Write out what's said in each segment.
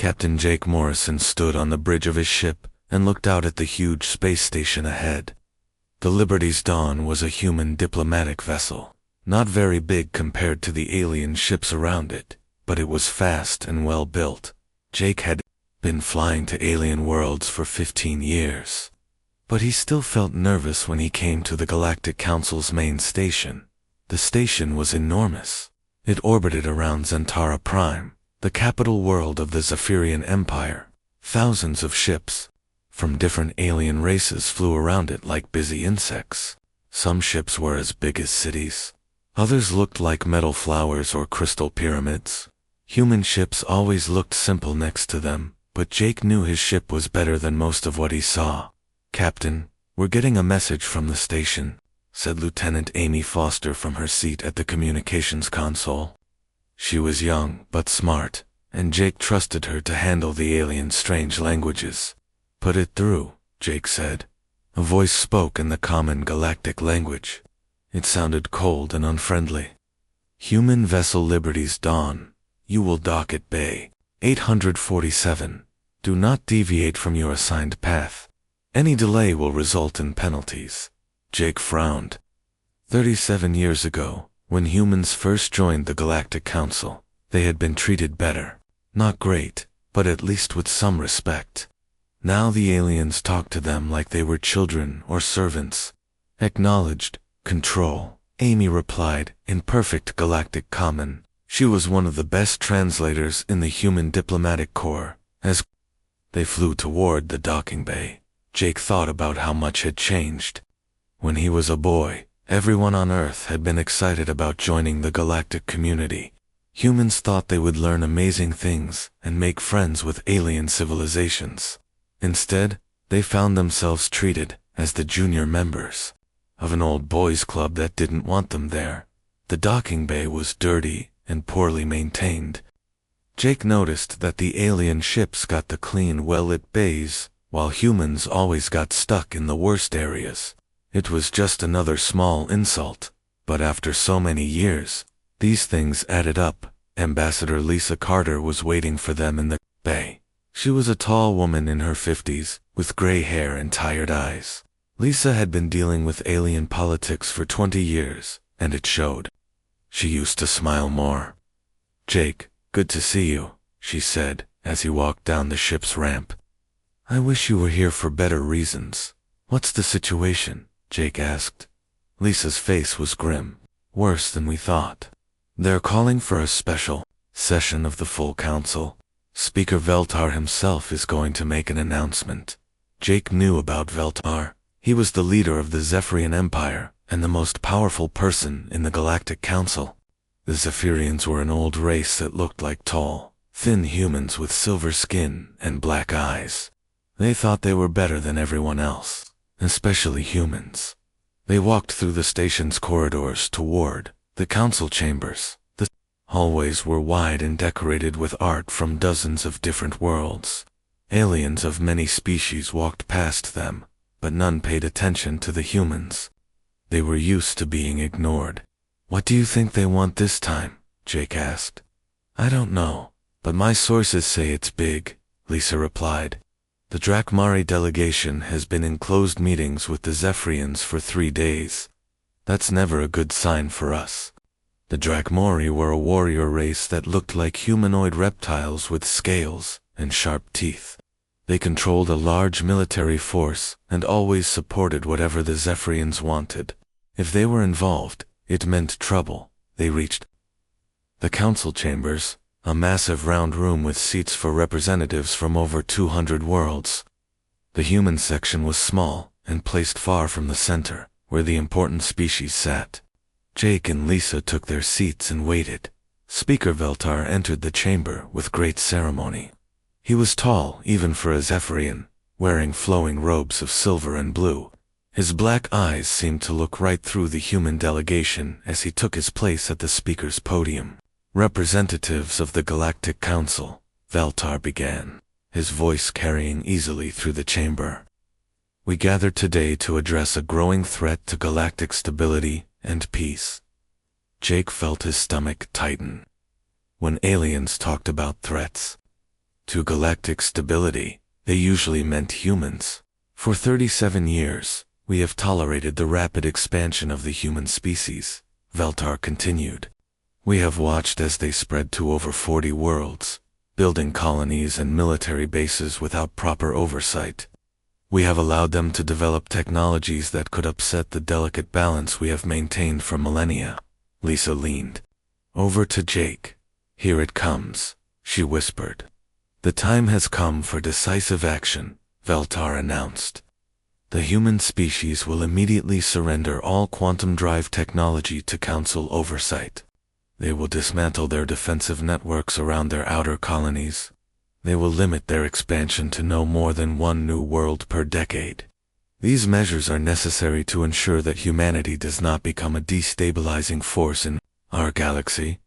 Captain Jake Morrison stood on the bridge of his ship and looked out at the huge space station ahead. The Liberty's Dawn was a human diplomatic vessel, not very big compared to the alien ships around it, but it was fast and well built. Jake had been flying to alien worlds for 15 years. But he still felt nervous when he came to the Galactic Council's main station. The station was enormous. It orbited around Zentara Prime, the capital world of the Zephyrian Empire. Thousands of ships from different alien races flew around it like busy insects. Some ships were as big as cities. Others looked like metal flowers or crystal pyramids. Human ships always looked simple next to them, but Jake knew his ship was better than most of what he saw. "Captain, we're getting a message from the station," said Lieutenant Amy Foster from her seat at the communications console. She was young but smart, and Jake trusted her to handle the alien's strange languages. "Put it through," Jake said. A voice spoke in the common galactic language. It sounded cold and unfriendly. "Human vessel Liberty's Dawn. You will dock at Bay 847. Do not deviate from your assigned path. Any delay will result in penalties." Jake frowned. 37 years ago, when humans first joined the Galactic Council, they had been treated better. Not great, but at least with some respect. Now the aliens talked to them like they were children or servants. "Acknowledged, Control," Amy replied, in perfect galactic common. She was one of the best translators in the human diplomatic corps. As they flew toward the docking bay, Jake thought about how much had changed. When he was a boy, everyone on Earth had been excited about joining the galactic community. Humans thought they would learn amazing things and make friends with alien civilizations. Instead, they found themselves treated as the junior members of an old boys' club that didn't want them there. The docking bay was dirty and poorly maintained. Jake noticed that the alien ships got the clean, well-lit bays, while humans always got stuck in the worst areas. It was just another small insult, but after so many years, these things added up. Ambassador Lisa Carter was waiting for them in the bay. She was a tall woman in her 50s, with gray hair and tired eyes. Lisa had been dealing with alien politics for 20 years, and it showed. She used to smile more. "Jake, good to see you," she said, as he walked down the ship's ramp. "I wish you were here for better reasons." "What's the situation?" Jake asked. Lisa's face was grim. "Worse than we thought. They're calling for a special session of the full council. Speaker Veltar himself is going to make an announcement." Jake knew about Veltar. He was the leader of the Zephyrian Empire and the most powerful person in the Galactic Council. The Zephyrians were an old race that looked like tall, thin humans with silver skin and black eyes. They thought they were better than everyone else, especially humans. They walked through the station's corridors toward the council chambers. The hallways were wide and decorated with art from dozens of different worlds. Aliens of many species walked past them, but none paid attention to the humans. They were used to being ignored. "What do you think they want this time?" Jake asked. "I don't know, but my sources say it's big," Lisa replied. "The Drakmari delegation has been in closed meetings with the Zephyrians for 3 days. That's never a good sign for us." The Drakmari were a warrior race that looked like humanoid reptiles with scales and sharp teeth. They controlled a large military force and always supported whatever the Zephyrians wanted. If they were involved, it meant trouble. They reached the council chambers, a massive round room with seats for representatives from over 200 worlds. The human section was small and placed far from the center, where the important species sat. Jake and Lisa took their seats and waited. Speaker Veltar entered the chamber with great ceremony. He was tall, even for a Zephyrian, wearing flowing robes of silver and blue. His black eyes seemed to look right through the human delegation as he took his place at the speaker's podium. "Representatives of the Galactic Council," Veltar began, his voice carrying easily through the chamber. "We gather today to address a growing threat to galactic stability and peace." Jake felt his stomach tighten. When aliens talked about threats To galactic stability, they usually meant humans. For 37 years, we have tolerated the rapid expansion of the human species, Veltar continued. We have watched as they spread to over 40 worlds, building colonies and military bases without proper oversight. We have allowed them to develop technologies that could upset the delicate balance we have maintained for millennia. Lisa leaned over to Jake. Here it comes, she whispered. The time has come for decisive action, Veltar announced. The human species will immediately surrender all quantum drive technology to Council oversight. They will dismantle their defensive networks around their outer colonies. They will limit their expansion to no more than one new world per decade. These measures are necessary to ensure that humanity does not become a destabilizing force in our galaxy.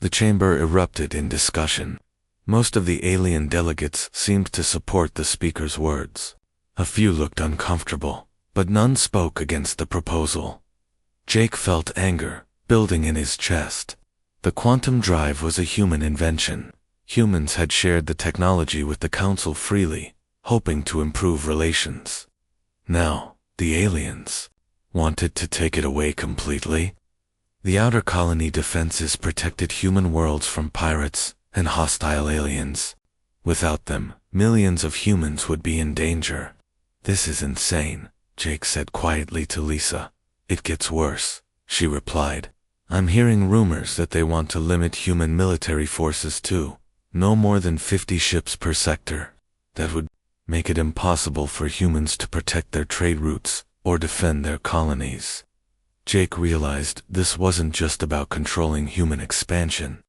The chamber erupted in discussion. Most of the alien delegates seemed to support the speaker's words. A few looked uncomfortable, but none spoke against the proposal. Jake felt anger building in his chest. The quantum drive was a human invention. Humans had shared the technology with the Council freely, hoping to improve relations. Now, the aliens wanted to take it away completely. The outer colony defenses protected human worlds from pirates and hostile aliens. Without them, millions of humans would be in danger. This is insane, Jake said quietly to Lisa. It gets worse, she replied. I'm hearing rumors that they want to limit human military forces too. No more than 50 ships per sector. That would make it impossible for humans to protect their trade routes or defend their colonies. Jake realized this wasn't just about controlling human expansion.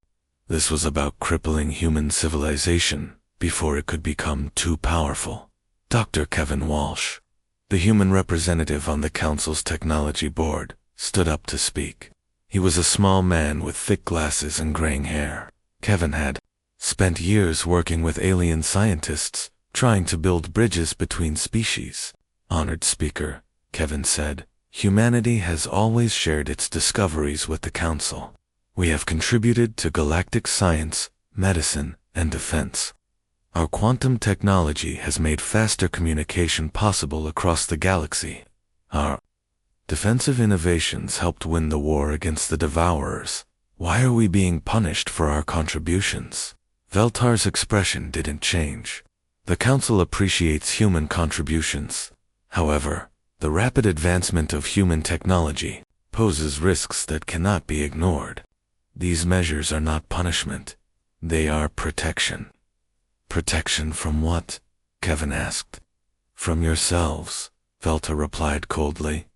This was about crippling human civilization before it could become too powerful. Dr. Kevin Walsh, the human representative on the Council's technology board, stood up to speak. He was a small man with thick glasses and graying hair. Kevin had spent years working with alien scientists, trying to build bridges between species. Honored speaker, Kevin said, humanity has always shared its discoveries with the Council. We have contributed to galactic science, medicine, and defense. Our quantum technology has made faster communication possible across the galaxy. Our defensive innovations helped win the war against the Devourers. Why are we being punished for our contributions? Veltar's expression didn't change. The Council appreciates human contributions. However, the rapid advancement of human technology poses risks that cannot be ignored. These measures are not punishment. They are protection. Protection from what? Kevin asked. From yourselves, Veltar replied coldly.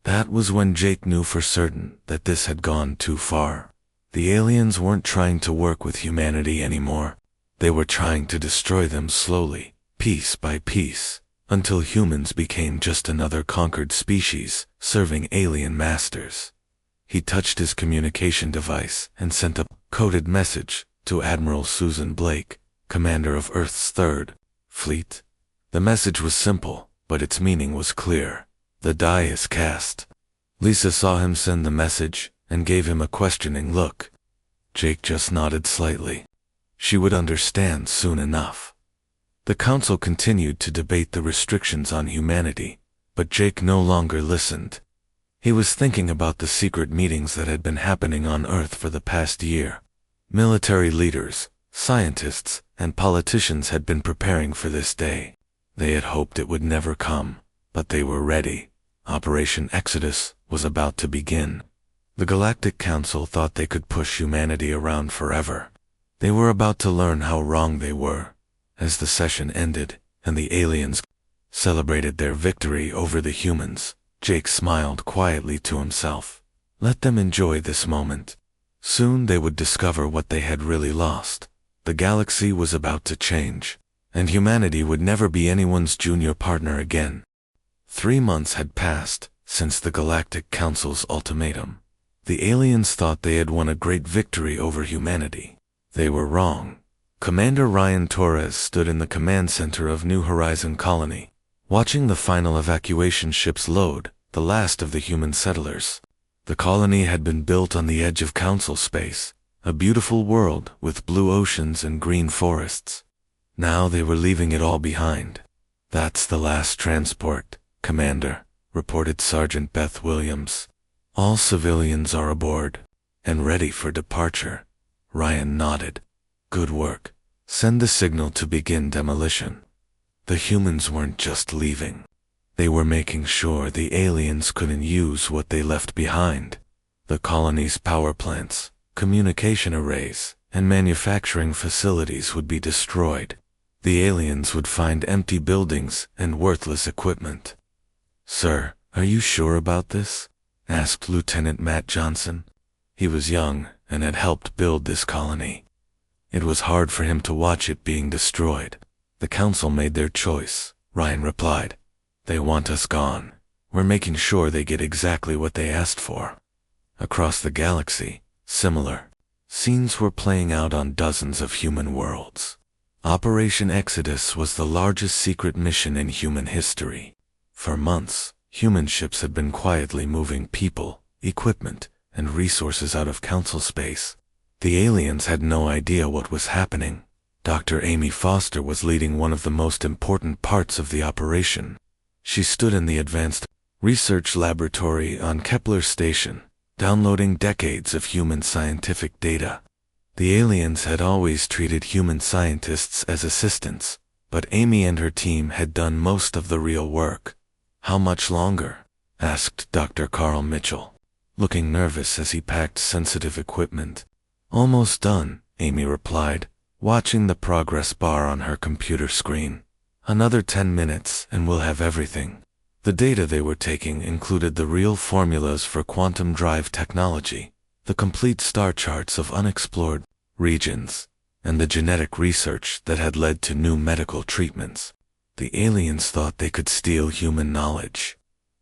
That was when Jake knew for certain that this had gone too far. The aliens weren't trying to work with humanity anymore. They were trying to destroy them slowly, piece by piece, until humans became just another conquered species, serving alien masters. He touched his communication device and sent a coded message to Admiral Susan Blake, commander of Earth's 3rd Fleet. The message was simple, but its meaning was clear. The die is cast. Lisa saw him send the message and gave him a questioning look. Jake just nodded slightly. She would understand soon enough. The Council continued to debate the restrictions on humanity, but Jake no longer listened. He was thinking about the secret meetings that had been happening on Earth for the past year. Military leaders, scientists, and politicians had been preparing for this day. They had hoped it would never come, but they were ready. Operation Exodus was about to begin. The Galactic Council thought they could push humanity around forever. They were about to learn how wrong they were. As the session ended, and the aliens celebrated their victory over the humans, Jake smiled quietly to himself. Let them enjoy this moment. Soon they would discover what they had really lost. The galaxy was about to change, and humanity would never be anyone's junior partner again. 3 months had passed since the Galactic Council's ultimatum. The aliens thought they had won a great victory over humanity. They were wrong. Commander Ryan Torres stood in the command center of New Horizon Colony, watching the final evacuation ships load, the last of the human settlers. The colony had been built on the edge of Council space, a beautiful world with blue oceans and green forests. Now they were leaving it all behind. "That's the last transport, Commander," reported Sergeant Beth Williams. "All civilians are aboard and ready for departure." Ryan nodded. "Good work. Send the signal to begin demolition." The humans weren't just leaving. They were making sure the aliens couldn't use what they left behind. The colony's power plants, communication arrays, and manufacturing facilities would be destroyed. The aliens would find empty buildings and worthless equipment. "Sir, are you sure about this?" asked Lieutenant Matt Johnson. He was young and had helped build this colony. It was hard for him to watch it being destroyed. "The Council made their choice," Ryan replied. "They want us gone. We're making sure they get exactly what they asked for." Across the galaxy, similar scenes were playing out on dozens of human worlds. Operation Exodus was the largest secret mission in human history. For months, human ships had been quietly moving people, equipment, and resources out of Council space. The aliens had no idea what was happening. Dr. Amy Foster was leading one of the most important parts of the operation. She stood in the Advanced Research Laboratory on Kepler Station, downloading decades of human scientific data. The aliens had always treated human scientists as assistants, but Amy and her team had done most of the real work. "How much longer?" asked Dr. Carl Mitchell, looking nervous as he packed sensitive equipment. "Almost done," Amy replied, watching the progress bar on her computer screen. "Another 10 minutes and we'll have everything." The data they were taking included the real formulas for quantum drive technology, the complete star charts of unexplored regions, and the genetic research that had led to new medical treatments. The aliens thought they could steal human knowledge,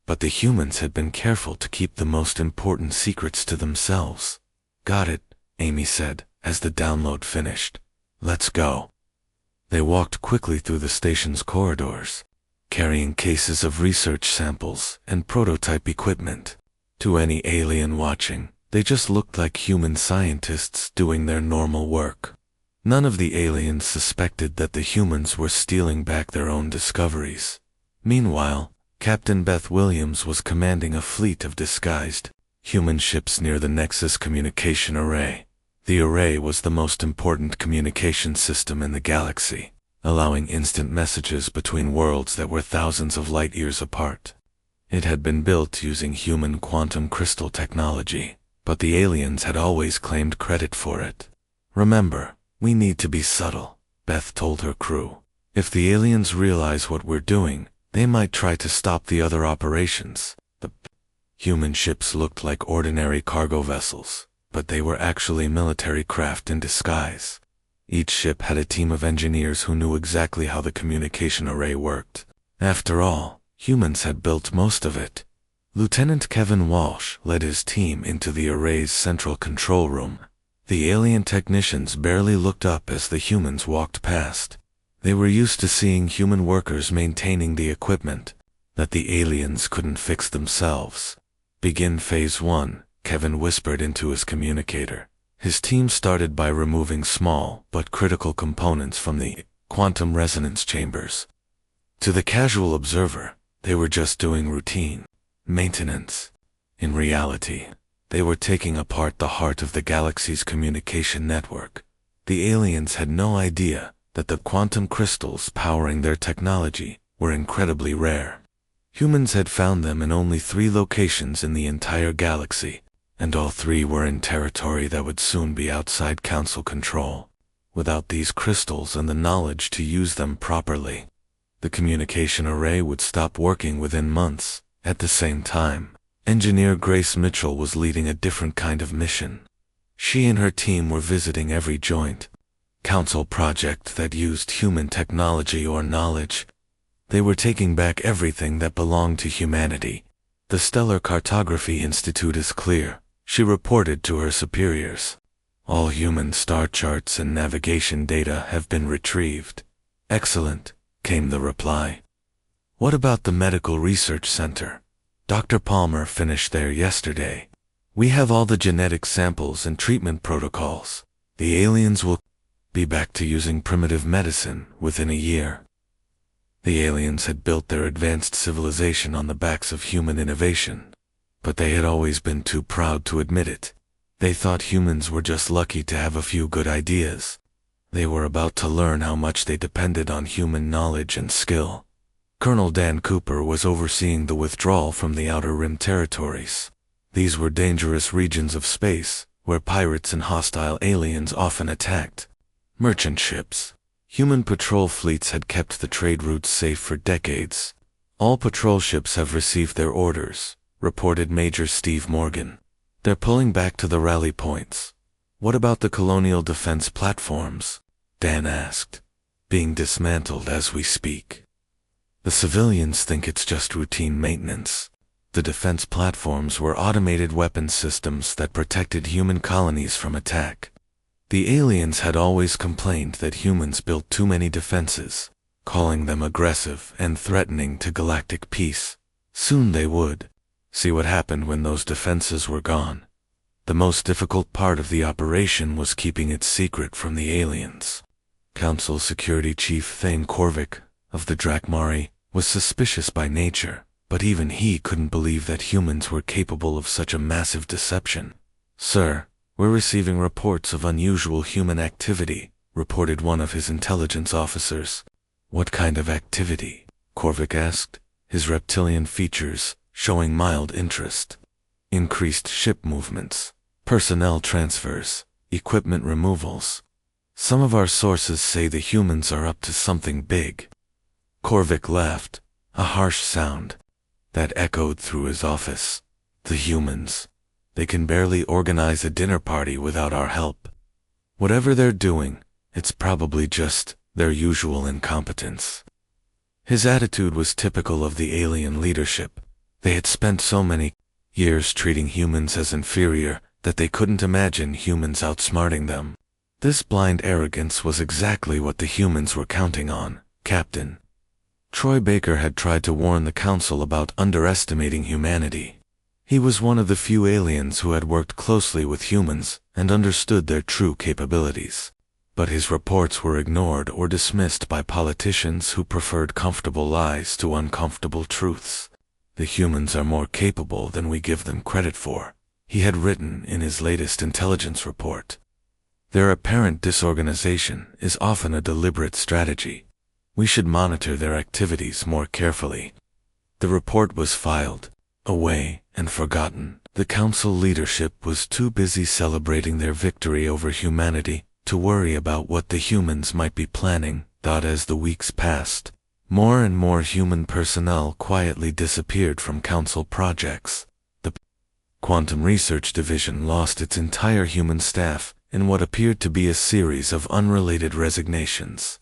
but the humans had been careful to keep the most important secrets to themselves. "Got it," Amy said, as the download finished. "Let's go." They walked quickly through the station's corridors, carrying cases of research samples and prototype equipment. To any alien watching, they just looked like human scientists doing their normal work. None of the aliens suspected that the humans were stealing back their own discoveries. Meanwhile, Captain Beth Williams was commanding a fleet of disguised human ships near the Nexus communication array. The array was the most important communication system in the galaxy, allowing instant messages between worlds that were thousands of light years apart. It had been built using human quantum crystal technology, but the aliens had always claimed credit for it. "Remember, we need to be subtle," Beth told her crew. "If the aliens realize what we're doing, they might try to stop the other operations." The human ships looked like ordinary cargo vessels, but they were actually military craft in disguise. Each ship had a team of engineers who knew exactly how the communication array worked. After all, humans had built most of it. Lieutenant Kevin Walsh led his team into the array's central control room. The alien technicians barely looked up as the humans walked past. They were used to seeing human workers maintaining the equipment that the aliens couldn't fix themselves. "Begin Phase 1, Kevin whispered into his communicator. His team started by removing small but critical components from the quantum resonance chambers. To the casual observer, they were just doing routine maintenance. In reality, they were taking apart the heart of the galaxy's communication network. The aliens had no idea that the quantum crystals powering their technology were incredibly rare. Humans had found them in only 3 locations in the entire galaxy, and all 3 were in territory that would soon be outside Council control. Without these crystals and the knowledge to use them properly, the communication array would stop working within months. At the same time, Engineer Grace Mitchell was leading a different kind of mission. She and her team were visiting every joint Council project that used human technology or knowledge. They were taking back everything that belonged to humanity. "The Stellar Cartography Institute is clear," she reported to her superiors. "All human star charts and navigation data have been retrieved." "Excellent," came the reply. "What about the Medical Research Center? Dr. Palmer finished there yesterday. We have all the genetic samples and treatment protocols. The aliens will..." be back to using primitive medicine within a year. The aliens had built their advanced civilization on the backs of human innovation, but they had always been too proud to admit it. They thought humans were just lucky to have a few good ideas. They were about to learn how much they depended on human knowledge and skill. Colonel Dan Cooper was overseeing the withdrawal from the Outer Rim territories. These were dangerous regions of space, where pirates and hostile aliens often attacked. Merchant ships. Human patrol fleets had kept the trade routes safe for decades. All patrol ships have received their orders, reported Major Steve Morgan. They're pulling back to the rally points. What about the colonial defense platforms? Dan asked. Being dismantled as we speak. The civilians think it's just routine maintenance. The defense platforms were automated weapons systems that protected human colonies from attack. The aliens had always complained that humans built too many defenses, calling them aggressive and threatening to galactic peace. Soon they would. See what happened when those defenses were gone. The most difficult part of the operation was keeping it secret from the aliens. Council Security Chief Thane Korvik, of the Drakmari, was suspicious by nature, but even he couldn't believe that humans were capable of such a massive deception. "Sir, we're receiving reports of unusual human activity," reported one of his intelligence officers. "What kind of activity?" Korvik asked, his reptilian features showing mild interest. "Increased ship movements, personnel transfers, equipment removals. Some of our sources say the humans are up to something big." Korvik laughed, a harsh sound that echoed through his office. "The humans. They can barely organize a dinner party without our help. Whatever they're doing, it's probably just their usual incompetence." His attitude was typical of the alien leadership. They had spent so many years treating humans as inferior that they couldn't imagine humans outsmarting them. This blind arrogance was exactly what the humans were counting on, Captain. Troy Baker had tried to warn the Council about underestimating humanity. He was one of the few aliens who had worked closely with humans and understood their true capabilities. But his reports were ignored or dismissed by politicians who preferred comfortable lies to uncomfortable truths. "The humans are more capable than we give them credit for," he had written in his latest intelligence report. "Their apparent disorganization is often a deliberate strategy. We should monitor their activities more carefully." The report was filed away and forgotten. The council leadership was too busy celebrating their victory over humanity to worry about what the humans might be planning. As the weeks passed, more and more human personnel quietly disappeared from council projects. The Quantum Research Division lost its entire human staff in what appeared to be a series of unrelated resignations.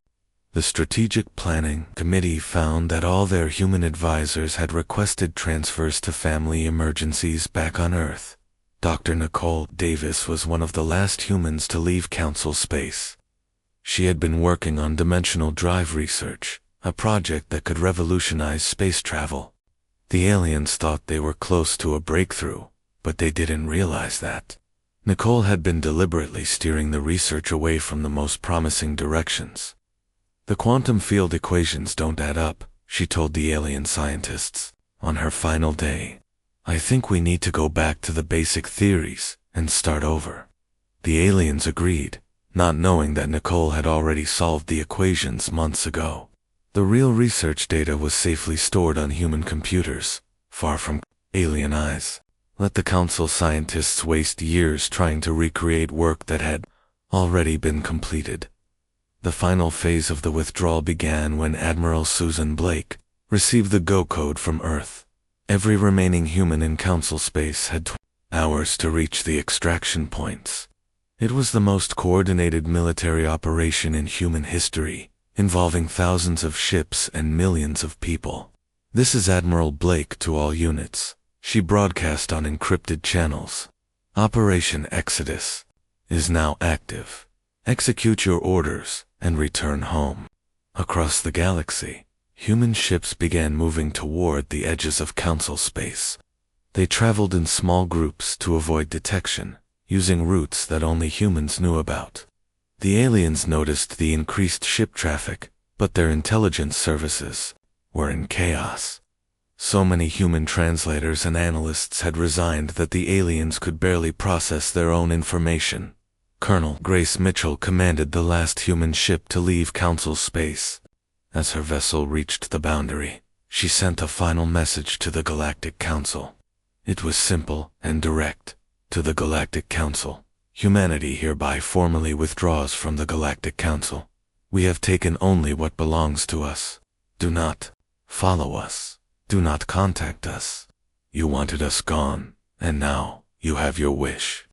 The Strategic Planning Committee found that all their human advisors had requested transfers to family emergencies back on Earth. Dr. Nicole Davis was one of the last humans to leave Council space. She had been working on dimensional drive research, a project that could revolutionize space travel. The aliens thought they were close to a breakthrough, but they didn't realize that. Nicole had been deliberately steering the research away from the most promising directions. "The quantum field equations don't add up," she told the alien scientists on her final day. "I think we need to go back to the basic theories and start over." The aliens agreed, not knowing that Nicole had already solved the equations months ago. The real research data was safely stored on human computers, far from alien eyes. Let the council scientists waste years trying to recreate work that had already been completed. The final phase of the withdrawal began when Admiral Susan Blake received the go code from Earth. Every remaining human in council space had 20 hours to reach the extraction points. It was the most coordinated military operation in human history, involving thousands of ships and millions of people. "This is Admiral Blake to all units," she broadcast on encrypted channels. "Operation Exodus is now active. Execute your orders and return home." Across the galaxy, human ships began moving toward the edges of council space. They traveled in small groups to avoid detection, using routes that only humans knew about. The aliens noticed the increased ship traffic, but their intelligence services were in chaos. So many human translators and analysts had resigned that the aliens could barely process their own information. Colonel Grace Mitchell commanded the last human ship to leave Council space. As her vessel reached the boundary, she sent a final message to the Galactic Council. It was simple and direct. To the Galactic Council, humanity hereby formally withdraws from the Galactic Council. We have taken only what belongs to us. Do not follow us. Do not contact us. You wanted us gone, and now you have your wish.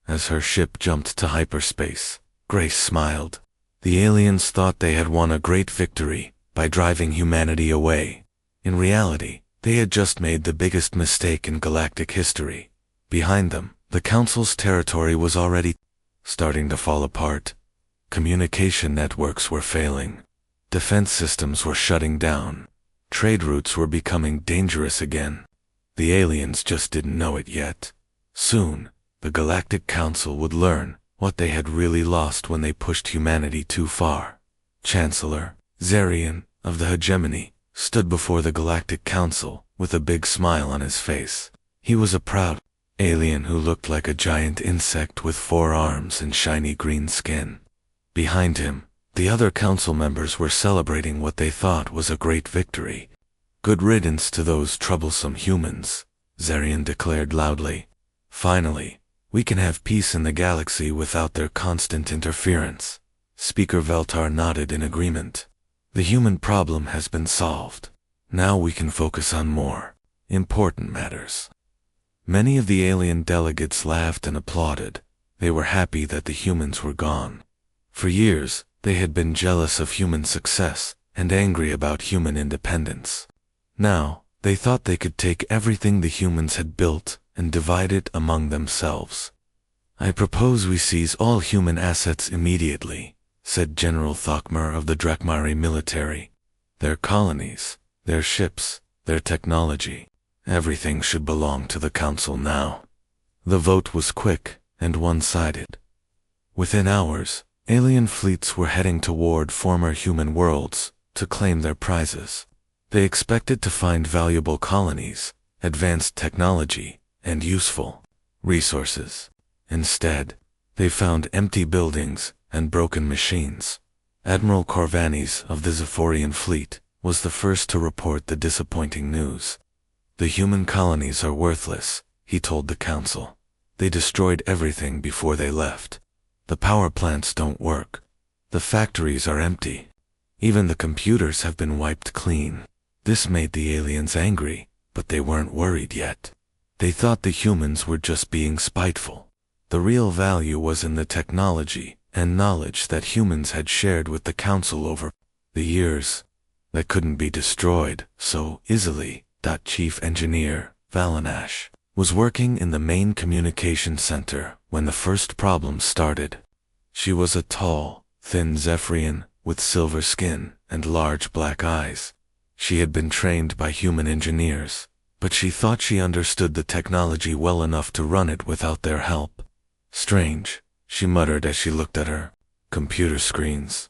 As her ship jumped to hyperspace, Grace smiled. The aliens thought they had won a great victory by driving humanity away. In reality, they had just made the biggest mistake in galactic history. Behind them, the Council's territory was already starting to fall apart. Communication networks were failing. Defense systems were shutting down. Trade routes were becoming dangerous again. The aliens just didn't know it yet. Soon, the Galactic Council would learn what they had really lost when they pushed humanity too far. Chancellor Zarian of the Hegemony stood before the Galactic Council with a big smile on his face. He was a proud alien who looked like a giant insect with 4 arms and shiny green skin. Behind him, the other council members were celebrating what they thought was a great victory. Good riddance to those troublesome humans, Zarian declared loudly. Finally, we can have peace in the galaxy without their constant interference. Speaker Veltar nodded in agreement. The human problem has been solved. Now we can focus on more important matters. Many of the alien delegates laughed and applauded. They were happy that the humans were gone. For years, they had been jealous of human success and angry about human independence. Now, they thought they could take everything the humans had built and divide it among themselves. I propose we seize all human assets immediately, said General Thokmar of the Drakmari military. Their colonies, their ships, their technology, everything should belong to the Council now. The vote was quick and one-sided. Within hours, alien fleets were heading toward former human worlds to claim their prizes. They expected to find valuable colonies, advanced technology, and useful resources. Instead, they found empty buildings and broken machines. Admiral Corvanis of the Zephorian fleet was the first to report the disappointing news. The human colonies are worthless, he told the Council. They destroyed everything before they left. The power plants don't work. The factories are empty. Even the computers have been wiped clean. This made the aliens angry, but they weren't worried yet. They thought the humans were just being spiteful. The real value was in the technology and knowledge that humans had shared with the Council over the years. That couldn't be destroyed so easily. Chief Engineer Valanash was working in the main communication center when the first problem started. She was a tall, thin Zephyrian with silver skin and large black eyes. She had been trained by human engineers, but she thought she understood the technology well enough to run it without their help. Strange, she muttered as she looked at her computer screens.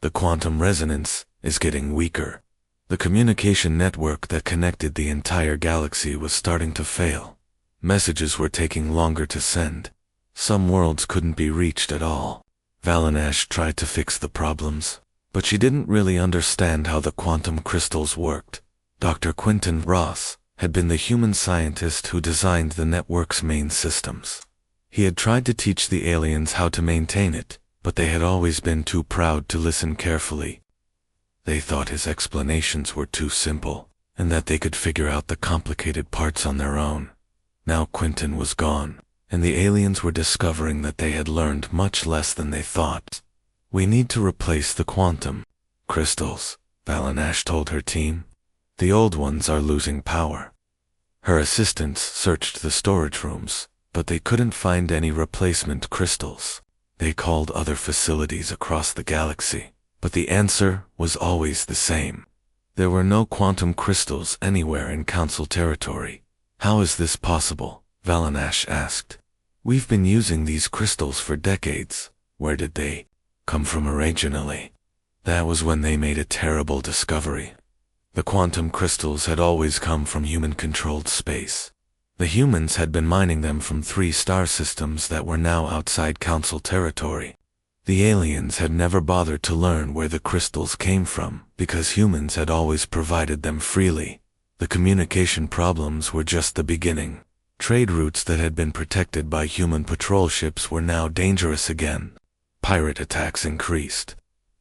The quantum resonance is getting weaker. The communication network that connected the entire galaxy was starting to fail. Messages were taking longer to send. Some worlds couldn't be reached at all. Valanash tried to fix the problems, but she didn't really understand how the quantum crystals worked. Dr. Quentin Ross had been the human scientist who designed the network's main systems. He had tried to teach the aliens how to maintain it, but they had always been too proud to listen carefully. They thought his explanations were too simple, and that they could figure out the complicated parts on their own. Now Quentin was gone, and the aliens were discovering that they had learned much less than they thought. We need to replace the quantum crystals, Valanash told her team. The old ones are losing power. Her assistants searched the storage rooms, but they couldn't find any replacement crystals. They called other facilities across the galaxy, but the answer was always the same. There were no quantum crystals anywhere in Council territory. How is this possible? Valanash asked. We've been using these crystals for decades. Where did they come from originally. That was when they made a terrible discovery. The quantum crystals had always come from human-controlled space. The humans had been mining them from 3 star systems that were now outside Council territory. The aliens had never bothered to learn where the crystals came from because humans had always provided them freely. The communication problems were just the beginning. Trade routes that had been protected by human patrol ships were now dangerous again. Pirate attacks increased.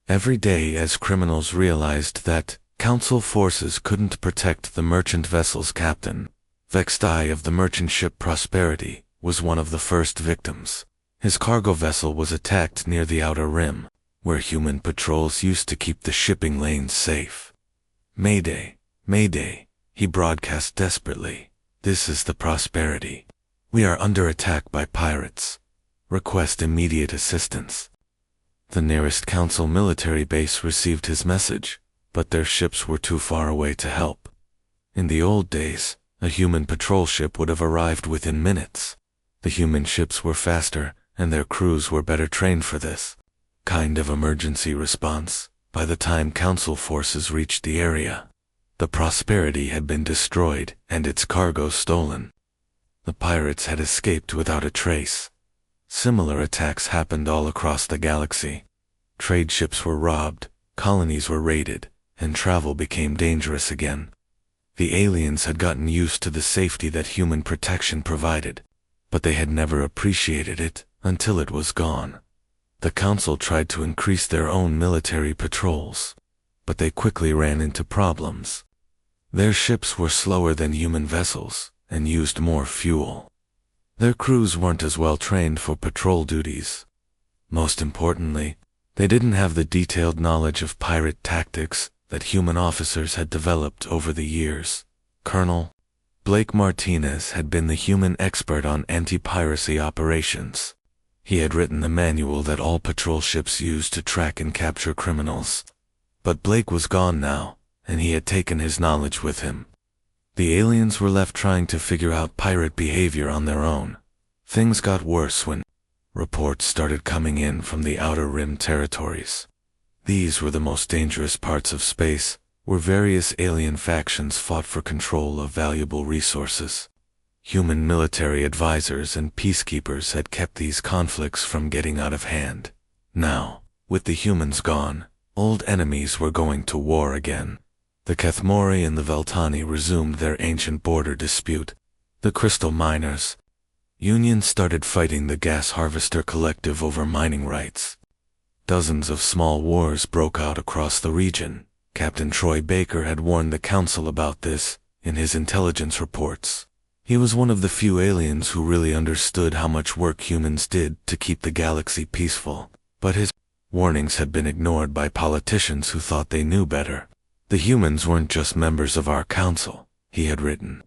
Every day as criminals realized that Council forces couldn't protect the merchant vessel's captain. Vextai of the merchant ship Prosperity was one of the first victims. His cargo vessel was attacked near the Outer Rim, where human patrols used to keep the shipping lanes safe. Mayday, Mayday, he broadcast desperately. This is the Prosperity. We are under attack by pirates. Request immediate assistance. The nearest Council military base received his message, but their ships were too far away to help. In the old days, a human patrol ship would have arrived within minutes. The human ships were faster, and their crews were better trained for this kind of emergency response. By the time Council forces reached the area, the Prosperity had been destroyed and its cargo stolen. The pirates had escaped without a trace. Similar attacks happened all across the galaxy. Trade ships were robbed, colonies were raided, and travel became dangerous again. The aliens had gotten used to the safety that human protection provided, but they had never appreciated it until it was gone. The Council tried to increase their own military patrols, but they quickly ran into problems. Their ships were slower than human vessels and used more fuel. Their crews weren't as well trained for patrol duties. Most importantly, they didn't have the detailed knowledge of pirate tactics that human officers had developed over the years. Colonel Blake Martinez had been the human expert on anti-piracy operations. He had written the manual that all patrol ships used to track and capture criminals. But Blake was gone now, and he had taken his knowledge with him. The aliens were left trying to figure out pirate behavior on their own. Things got worse when reports started coming in from the Outer Rim territories. These were the most dangerous parts of space, where various alien factions fought for control of valuable resources. Human military advisors and peacekeepers had kept these conflicts from getting out of hand. Now, with the humans gone, old enemies were going to war again. The Kethmori and the Veltani resumed their ancient border dispute. The Crystal Miners Union started fighting the Gas Harvester Collective over mining rights. Dozens of small wars broke out across the region. Captain Troy Baker had warned the Council about this in his intelligence reports. He was one of the few aliens who really understood how much work humans did to keep the galaxy peaceful, but his warnings had been ignored by politicians who thought they knew better. The humans weren't just members of our council, he had written.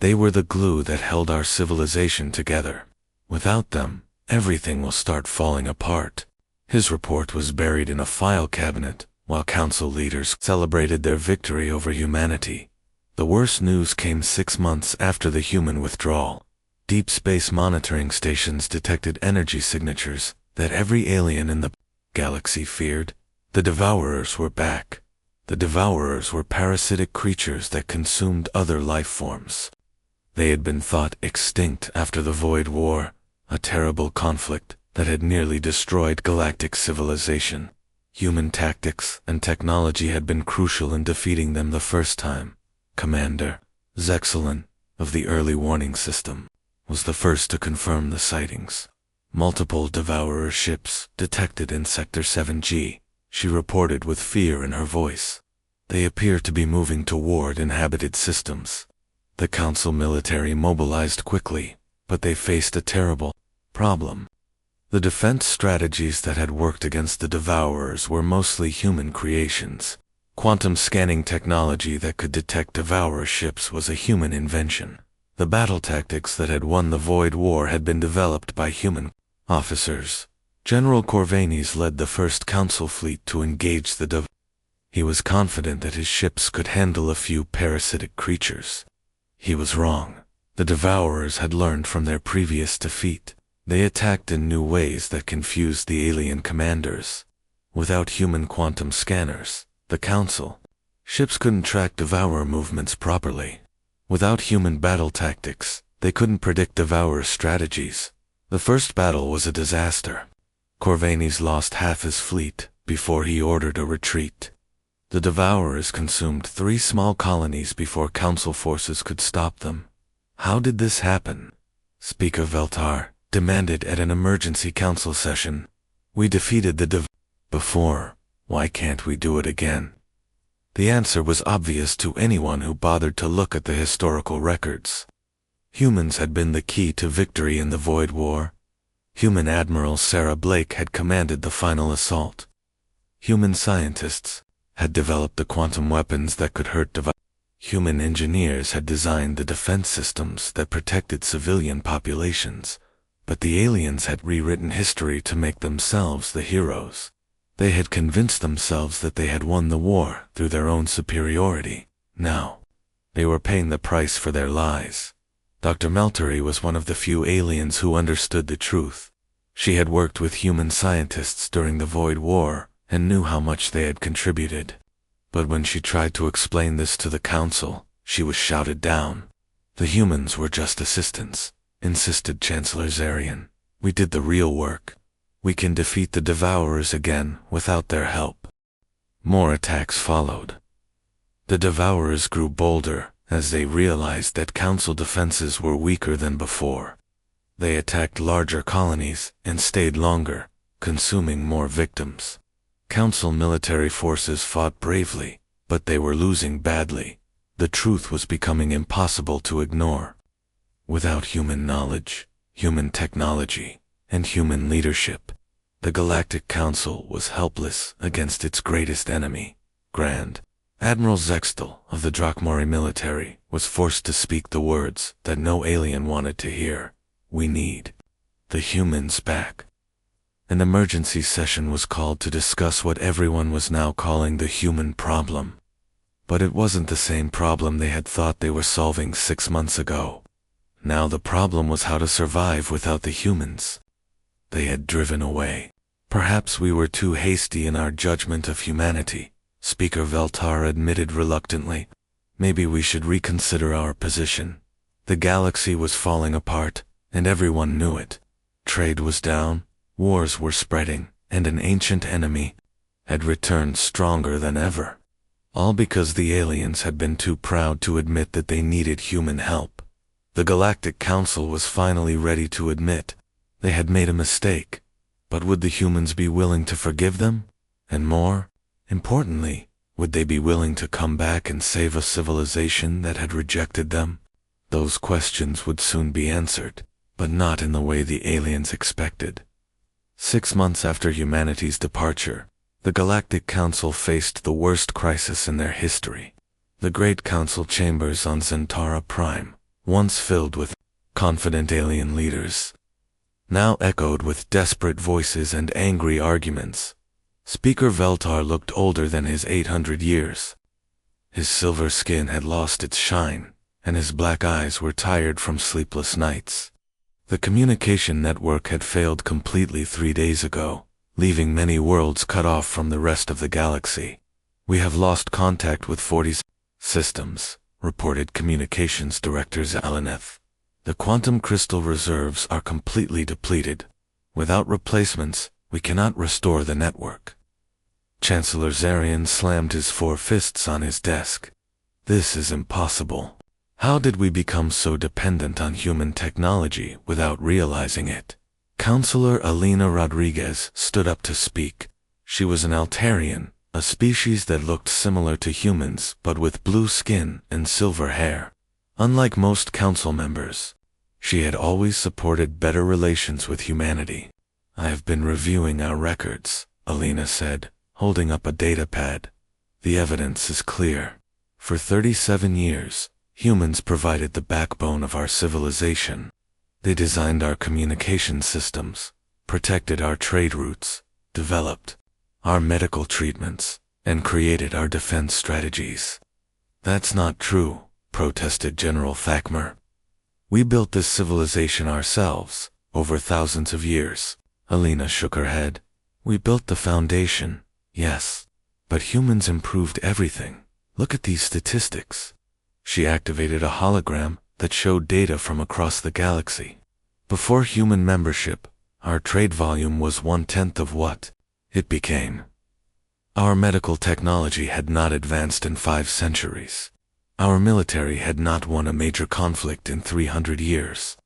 They were the glue that held our civilization together. Without them, everything will start falling apart. His report was buried in a file cabinet while council leaders celebrated their victory over humanity. The worst news came 6 months after the human withdrawal. Deep space monitoring stations detected energy signatures that every alien in the galaxy feared. The Devourers were back. The Devourers were parasitic creatures that consumed other life forms. They had been thought extinct after the Void War, a terrible conflict that had nearly destroyed galactic civilization. Human tactics and technology had been crucial in defeating them the first time. Commander Zexelin of the Early Warning System was the first to confirm the sightings. Multiple Devourer ships detected in Sector 7G, she reported with fear in her voice. They appear to be moving toward inhabited systems. The Council military mobilized quickly, but they faced a terrible problem. The defense strategies that had worked against the Devourers were mostly human creations. Quantum scanning technology that could detect Devourer ships was a human invention. The battle tactics that had won the Void War had been developed by human officers. General Corvanis led the first Council fleet to engage the Devourers. He was confident that his ships could handle a few parasitic creatures. He was wrong. The Devourers had learned from their previous defeat. They attacked in new ways that confused the alien commanders. Without human quantum scanners, the Council ships couldn't track Devourer movements properly. Without human battle tactics, they couldn't predict Devourer's strategies. The first battle was a disaster. Corvanes lost half his fleet before he ordered a retreat. The Devourers consumed 3 small colonies before Council forces could stop them. How did this happen? Speaker Veltar demanded at an emergency council session. We defeated the before. Why can't we do it again? The answer was obvious to anyone who bothered to look at the historical records. Humans had been the key to victory in the Void War. Human Admiral Sarah Blake had commanded the final assault. Human scientists had developed the quantum weapons that could hurt Human engineers had designed the defense systems that protected civilian populations, but the aliens had rewritten history to make themselves the heroes. They had convinced themselves that they had won the war through their own superiority. Now, they were paying the price for their lies. Dr. Meltery was one of the few aliens who understood the truth. She had worked with human scientists during the Void War and knew how much they had contributed. But when she tried to explain this to the Council, she was shouted down. The humans were just assistants, insisted Chancellor Zarian. We did the real work. We can defeat the Devourers again without their help. More attacks followed. The Devourers grew bolder as they realized that Council defenses were weaker than before. They attacked larger colonies and stayed longer, consuming more victims. Council military forces fought bravely, but they were losing badly. The truth was becoming impossible to ignore. Without human knowledge, human technology, and human leadership, the Galactic Council was helpless against its greatest enemy. Grand Admiral Zextal of the Drakmori military was forced to speak the words that no alien wanted to hear. We need the humans back. An emergency session was called to discuss what everyone was now calling the human problem. But it wasn't the same problem they had thought they were solving 6 months ago. Now the problem was how to survive without the humans. They had driven away. Perhaps we were too hasty in our judgment of humanity, Speaker Veltar admitted reluctantly. Maybe we should reconsider our position. The galaxy was falling apart, and everyone knew it. Trade was down. Wars were spreading, and an ancient enemy had returned stronger than ever. All because the aliens had been too proud to admit that they needed human help. The Galactic Council was finally ready to admit they had made a mistake. But would the humans be willing to forgive them? And more importantly, would they be willing to come back and save a civilization that had rejected them? Those questions would soon be answered, but not in the way the aliens expected. 6 months after humanity's departure, the Galactic Council faced the worst crisis in their history. The Great Council chambers on Zentara Prime, once filled with confident alien leaders, now echoed with desperate voices and angry arguments. Speaker Veltar looked older than his 800 years. His silver skin had lost its shine, and his black eyes were tired from sleepless nights. The communication network had failed completely 3 days ago, leaving many worlds cut off from the rest of the galaxy. We have lost contact with 40 systems, reported Communications Director Zalaneth. The quantum crystal reserves are completely depleted. Without replacements, we cannot restore the network. Chancellor Zarian slammed his 4 fists on his desk. This is impossible. How did we become so dependent on human technology without realizing it? Counselor Alina Rodriguez stood up to speak. She was an Altarian, a species that looked similar to humans but with blue skin and silver hair. Unlike most council members, she had always supported better relations with humanity. I have been reviewing our records, Alina said, holding up a datapad. The evidence is clear. For 37 years, humans provided the backbone of our civilization. They designed our communication systems, protected our trade routes, developed our medical treatments, and created our defense strategies. That's not true, protested General Thakmer. We built this civilization ourselves, over thousands of years. Alina shook her head. We built the foundation, yes, but humans improved everything. Look at these statistics. She activated a hologram that showed data from across the galaxy. Before human membership, our trade volume was 1/10 of what it became. Our medical technology had not advanced in 5 centuries. Our military had not won a major conflict in 300 years.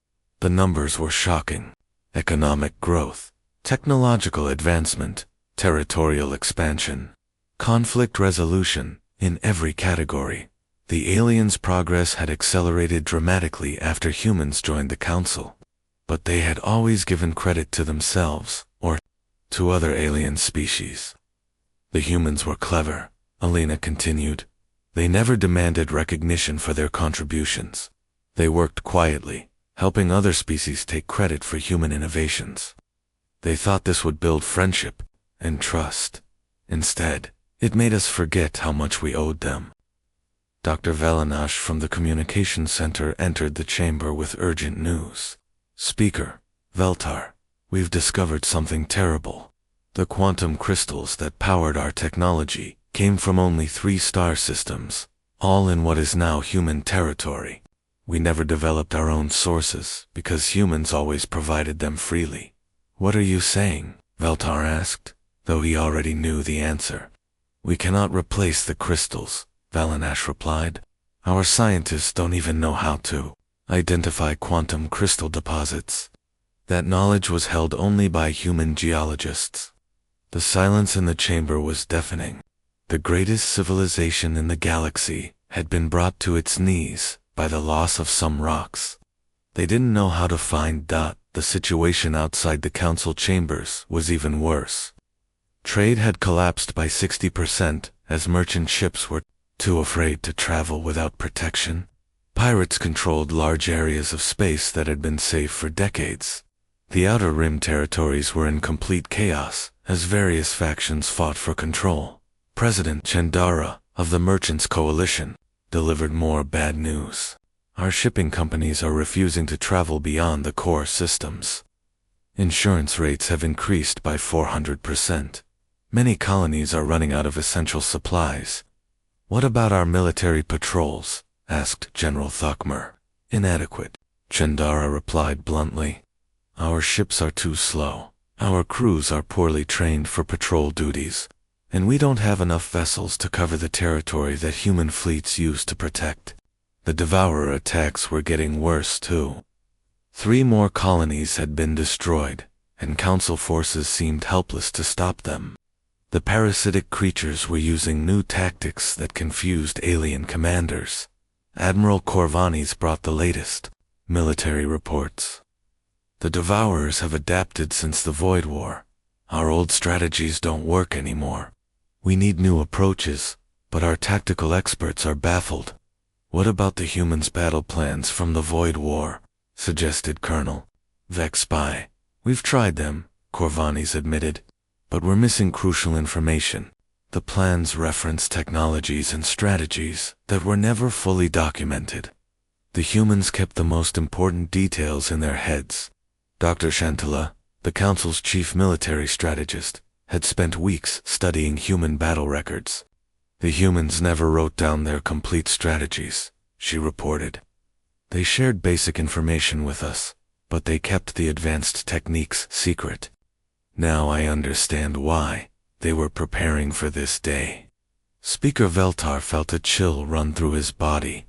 The numbers were shocking. Economic growth, technological advancement, territorial expansion, conflict resolution, in every category. The aliens' progress had accelerated dramatically after humans joined the Council. But they had always given credit to themselves, or to other alien species. The humans were clever, Alina continued. They never demanded recognition for their contributions. They worked quietly, helping other species take credit for human innovations. They thought this would build friendship and trust. Instead, it made us forget how much we owed them. Dr. Valanash from the communication center entered the chamber with urgent news. Speaker, Veltar, we've discovered something terrible. The quantum crystals that powered our technology came from only 3 star systems, all in what is now human territory. We never developed our own sources because humans always provided them freely. What are you saying? Veltar asked, though he already knew the answer. We cannot replace the crystals, Valanash replied. Our scientists don't even know how to identify quantum crystal deposits. That knowledge was held only by human geologists. The silence in the chamber was deafening. The greatest civilization in the galaxy had been brought to its knees by the loss of some rocks. They didn't know how to find. The situation outside the council chambers was even worse. Trade had collapsed by 60% as merchant ships were too afraid to travel without protection. Pirates controlled large areas of space that had been safe for decades. The Outer Rim territories were in complete chaos as various factions fought for control. President Chandara of the Merchants Coalition delivered more bad news. Our shipping companies are refusing to travel beyond the core systems. Insurance rates have increased by 400%. Many colonies are running out of essential supplies. What about our military patrols? Asked General Thokmer. Inadequate, Chandara replied bluntly. Our ships are too slow. Our crews are poorly trained for patrol duties, and we don't have enough vessels to cover the territory that human fleets use to protect. The Devourer attacks were getting worse too. 3 more colonies had been destroyed, and Council forces seemed helpless to stop them. The parasitic creatures were using new tactics that confused alien commanders. Admiral Corvanis brought the latest military reports. The Devourers have adapted since the Void War. Our old strategies don't work anymore. We need new approaches, but our tactical experts are baffled. What about the humans' battle plans from the Void War? Suggested Colonel Vexspy. We've tried them, Corvanis admitted, but we're missing crucial information. The plans reference technologies and strategies that were never fully documented. The humans kept the most important details in their heads. Dr. Shantala, the Council's chief military strategist, had spent weeks studying human battle records. The humans never wrote down their complete strategies, she reported. They shared basic information with us, but they kept the advanced techniques secret. Now I understand why. They were preparing for this day. Speaker Veltar felt a chill run through his body.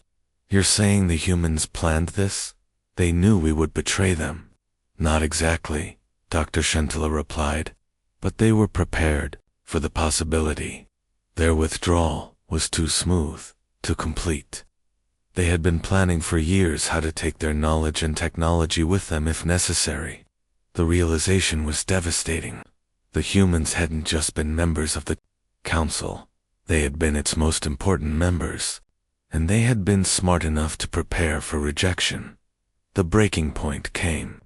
You're saying the humans planned this? They knew we would betray them. Not exactly, Dr. Shantala replied, but they were prepared for the possibility. Their withdrawal was too smooth, too complete. They had been planning for years how to take their knowledge and technology with them if necessary. The realization was devastating. The humans hadn't just been members of the Council. They had been its most important members, and they had been smart enough to prepare for rejection. The breaking point came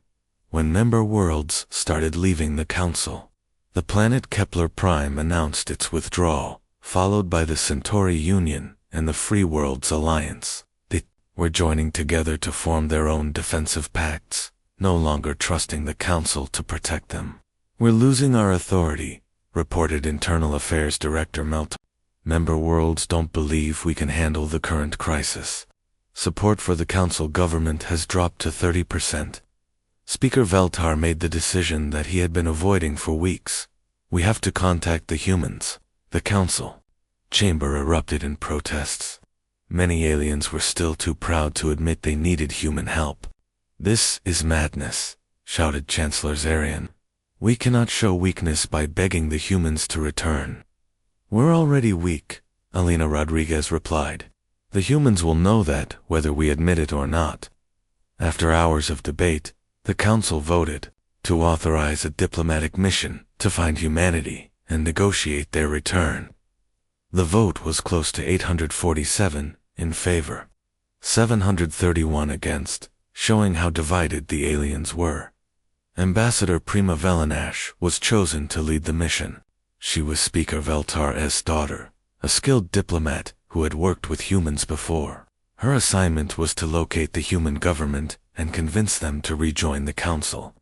when member worlds started leaving the Council. The planet Kepler Prime announced its withdrawal, followed by the Centauri Union and the Free Worlds Alliance. They were joining together to form their own defensive pacts, no longer trusting the Council to protect them. We're losing our authority, reported Internal Affairs Director Melt. Member worlds don't believe we can handle the current crisis. Support for the council government has dropped to 30%. Speaker Veltar made the decision that he had been avoiding for weeks. We have to contact the humans. The council chamber erupted in protests. Many aliens were still too proud to admit they needed human help. This is madness, shouted Chancellor Zarian. We cannot show weakness by begging the humans to return. We're already weak, Alina Rodriguez replied. The humans will know that, whether we admit it or not. After hours of debate, the council voted to authorize a diplomatic mission to find humanity and negotiate their return. The vote was close to 847 in favor, 731 against, showing how divided the aliens were. Ambassador Prima Velanash was chosen to lead the mission. She was Speaker Veltar's daughter, a skilled diplomat who had worked with humans before. Her assignment was to locate the human government and convince them to rejoin the council.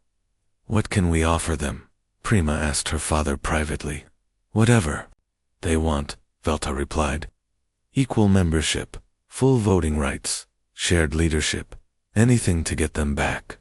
What can we offer them? Prima asked her father privately. Whatever they want, Veltar replied. Equal membership, full voting rights, shared leadership, anything to get them back.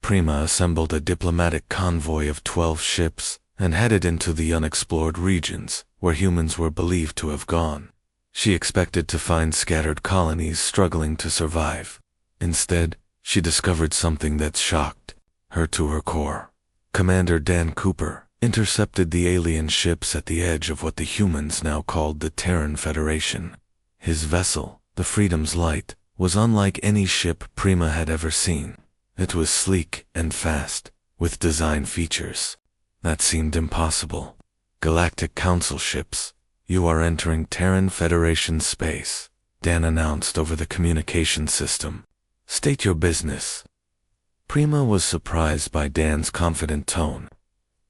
Prima assembled a diplomatic convoy of 12 ships and headed into the unexplored regions where humans were believed to have gone. She expected to find scattered colonies struggling to survive. Instead, she discovered something that shocked her to her core. Commander Dan Cooper intercepted the alien ships at the edge of what the humans now called the Terran Federation. His vessel, the Freedom's Light, was unlike any ship Prima had ever seen. It was sleek and fast, with design features that seemed impossible. Galactic Council ships, you are entering Terran Federation space, Dan announced over the communication system. State your business. Prima was surprised by Dan's confident tone.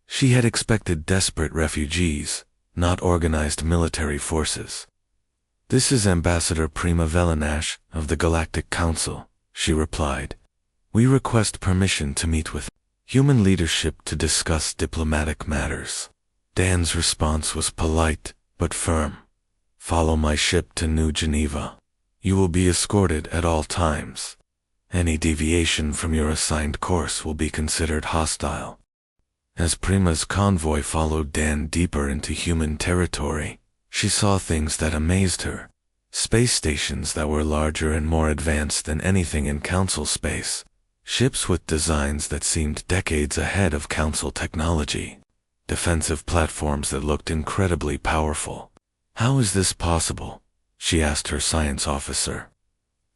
She had expected desperate refugees, not organized military forces. This is Ambassador Prima Velanash of the Galactic Council, she replied. We request permission to meet with human leadership to discuss diplomatic matters. Dan's response was polite, but firm. Follow my ship to New Geneva. You will be escorted at all times. Any deviation from your assigned course will be considered hostile. As Prima's convoy followed Dan deeper into human territory, she saw things that amazed her. Space stations that were larger and more advanced than anything in Council space. Ships with designs that seemed decades ahead of Council technology. Defensive platforms that looked incredibly powerful. How is this possible? She asked her science officer.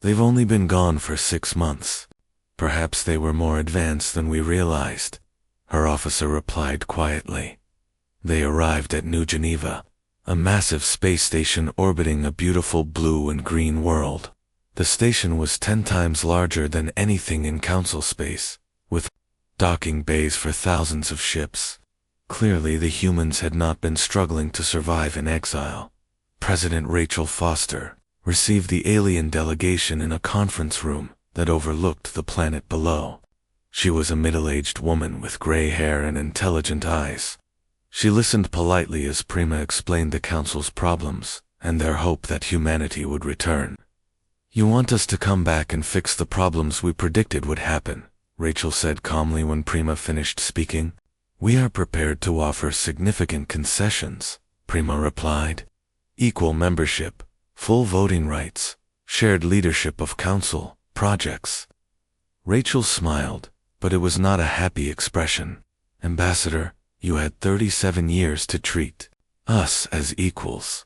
They've only been gone for 6 months. Perhaps they were more advanced than we realized, her officer replied quietly. They arrived at New Geneva, a massive space station orbiting a beautiful blue and green world. The station was 10 times larger than anything in Council space, with docking bays for thousands of ships. Clearly the humans had not been struggling to survive in exile. President Rachel Foster received the alien delegation in a conference room that overlooked the planet below. She was a middle-aged woman with gray hair and intelligent eyes. She listened politely as Prima explained the Council's problems and their hope that humanity would return. You want us to come back and fix the problems we predicted would happen, Rachel said calmly when Prima finished speaking. We are prepared to offer significant concessions, Prima replied. Equal membership, full voting rights, shared leadership of Council projects. Rachel smiled, but it was not a happy expression. Ambassador, you had 37 years to treat us as equals.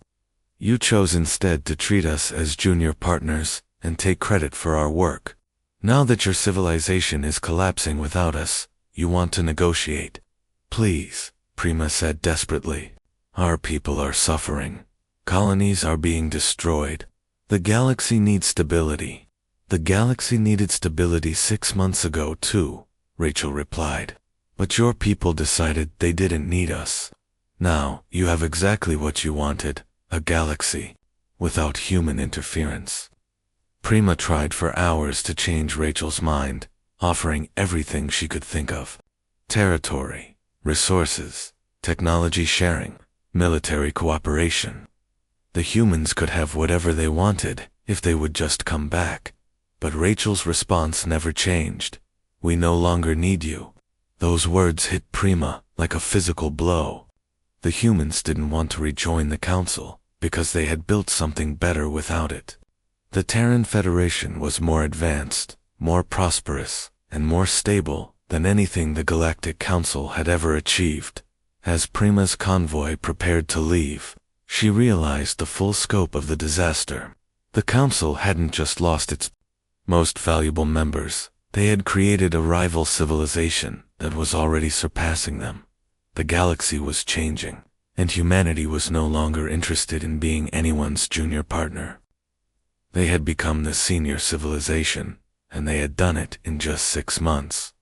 You chose instead to treat us as junior partners and take credit for our work. Now that your civilization is collapsing without us, you want to negotiate. Please, Prima said desperately. Our people are suffering. Colonies are being destroyed. The galaxy needs stability. The galaxy needed stability 6 months ago too, Rachel replied. But your people decided they didn't need us. Now, you have exactly what you wanted. A galaxy, without human interference. Prima tried for hours to change Rachel's mind, offering everything she could think of. Territory, resources, technology sharing, military cooperation. The humans could have whatever they wanted if they would just come back. But Rachel's response never changed. We no longer need you. Those words hit Prima like a physical blow. The humans didn't want to rejoin the Council because they had built something better without it. The Terran Federation was more advanced, more prosperous, and more stable than anything the Galactic Council had ever achieved. As Prima's convoy prepared to leave, she realized the full scope of the disaster. The Council hadn't just lost its most valuable members, they had created a rival civilization that was already surpassing them. The galaxy was changing, and humanity was no longer interested in being anyone's junior partner. They had become the senior civilization, and they had done it in just 6 months.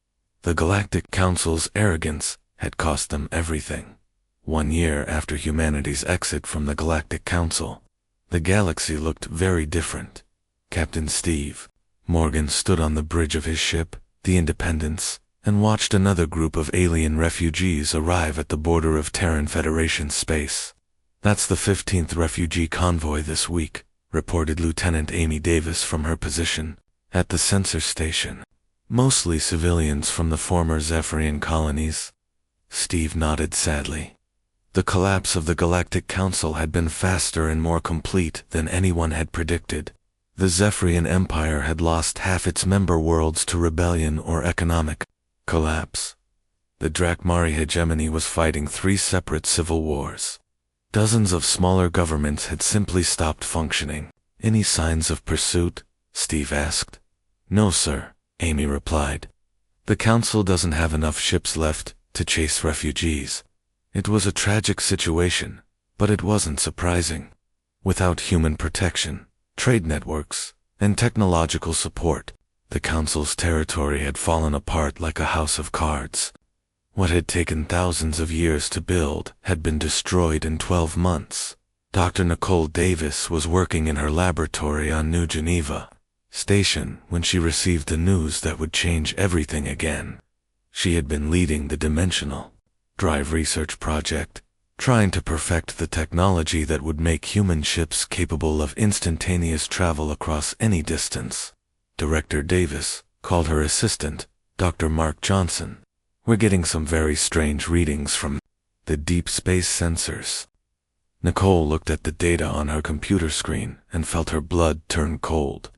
The Galactic Council's arrogance had cost them everything. 1 year after humanity's exit from the Galactic Council, the galaxy looked very different. Captain Steve Morgan stood on the bridge of his ship, the Independence, and watched another group of alien refugees arrive at the border of Terran Federation space. "That's the 15th refugee convoy this week," reported Lieutenant Amy Davis from her position at the sensor station. "Mostly civilians from the former Zephyrian colonies." Steve nodded sadly. The collapse of the Galactic Council had been faster and more complete than anyone had predicted. The Zephyrian Empire had lost half its member worlds to rebellion or economic collapse. The Drakmari hegemony was fighting 3 separate civil wars. Dozens of smaller governments had simply stopped functioning. "Any signs of pursuit?" Steve asked. "No, sir," Amy replied. "The Council doesn't have enough ships left to chase refugees." It was a tragic situation, but it wasn't surprising. Without human protection, trade networks, and technological support, the Council's territory had fallen apart like a house of cards. What had taken thousands of years to build had been destroyed in 12 months. Dr. Nicole Davis was working in her laboratory on New Geneva Station when she received the news that would change everything again. She had been leading the Dimensional Drive research project, trying to perfect the technology that would make human ships capable of instantaneous travel across any distance. Director Davis called her assistant, Dr. Mark Johnson. "We're getting some very strange readings from the deep space sensors." Nicole looked at the data on her computer screen and felt her blood turn cold.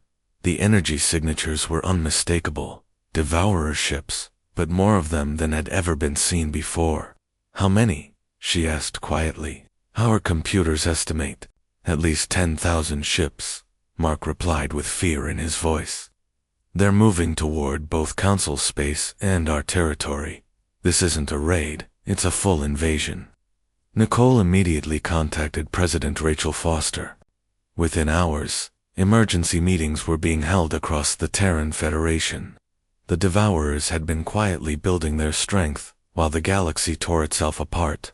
The energy signatures were unmistakable. Devourer ships, but more of them than had ever been seen before. "How many?" she asked quietly. "Our computers estimate at least 10,000 ships," Mark replied with fear in his voice. "They're moving toward both Council space and our territory. This isn't a raid, it's a full invasion." Nicole immediately contacted President Rachel Foster. Within hours, emergency meetings were being held across the Terran Federation. The Devourers had been quietly building their strength while the galaxy tore itself apart.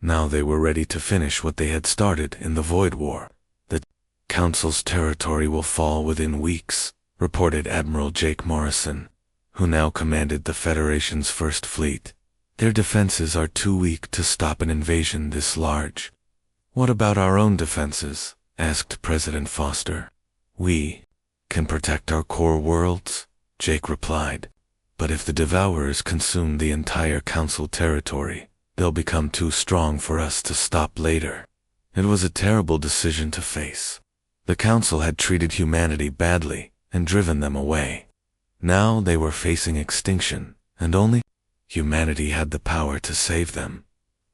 Now they were ready to finish what they had started in the Void War. "The Council's territory will fall within weeks," reported Admiral Jake Morrison, who now commanded the Federation's First Fleet. "Their defenses are too weak to stop an invasion this large." "What about our own defenses?" asked President Foster. "We can protect our core worlds," Jake replied. "But if the Devourers consume the entire Council territory, they'll become too strong for us to stop later." It was a terrible decision to face. The Council had treated humanity badly and driven them away. Now they were facing extinction, and only humanity had the power to save them.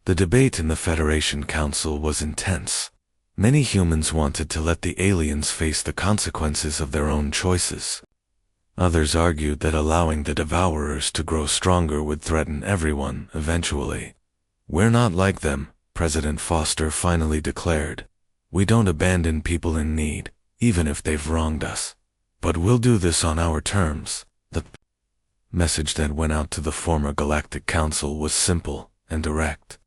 The debate in the Federation Council was intense. Many humans wanted to let the aliens face the consequences of their own choices. Others argued that allowing the Devourers to grow stronger would threaten everyone eventually. "We're not like them," President Foster finally declared. "We don't abandon people in need, even if they've wronged us. But we'll do this on our terms." The message that went out to the former Galactic Council was simple and direct.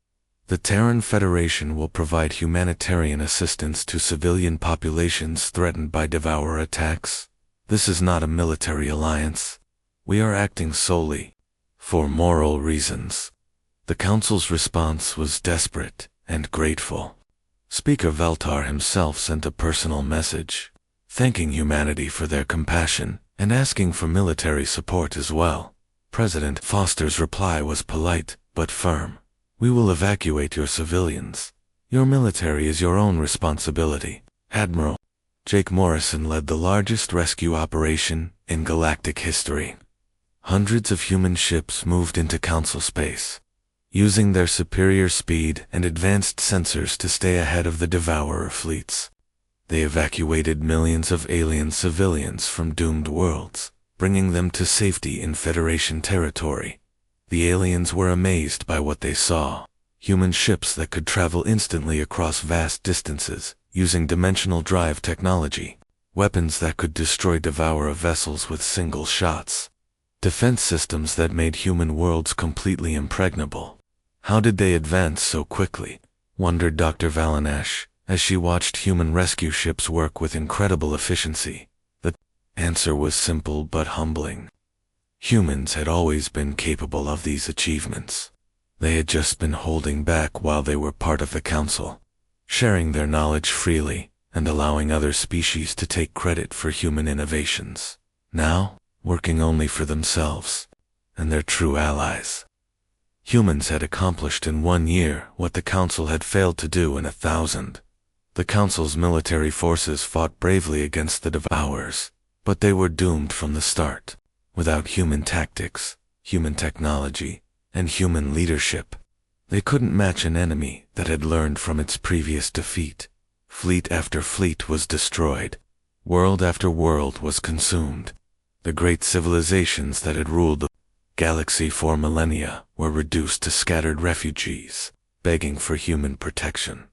The Terran Federation will provide humanitarian assistance to civilian populations threatened by Devourer attacks. This is not a military alliance. We are acting solely for moral reasons. The council's response was desperate and grateful. Speaker Veltar himself sent a personal message, thanking humanity for their compassion and asking for military support as well. President Foster's reply was polite but firm. We will evacuate your civilians. Your military is your own responsibility. Admiral Jake Morrison led the largest rescue operation in galactic history. Hundreds of human ships moved into council space, using their superior speed and advanced sensors to stay ahead of the Devourer fleets. They evacuated millions of alien civilians from doomed worlds, bringing them to safety in Federation territory. The aliens were amazed by what they saw. Human ships that could travel instantly across vast distances, using dimensional drive technology. Weapons that could destroy Devourer vessels with single shots. Defense systems that made human worlds completely impregnable. How did they advance so quickly? Wondered Dr. Valanash, as she watched human rescue ships work with incredible efficiency. The answer was simple but humbling. Humans had always been capable of these achievements. They had just been holding back while they were part of the council, sharing their knowledge freely and allowing other species to take credit for human innovations. Now, working only for themselves and their true allies. Humans had accomplished in 1 year what the council had failed to do in 1,000. The council's military forces fought bravely against the Devourers, but they were doomed from the start. Without human tactics, human technology, and human leadership, they couldn't match an enemy that had learned from its previous defeat. Fleet after fleet was destroyed. World after world was consumed. The great civilizations that had ruled the galaxy for millennia were reduced to scattered refugees, begging for human protection.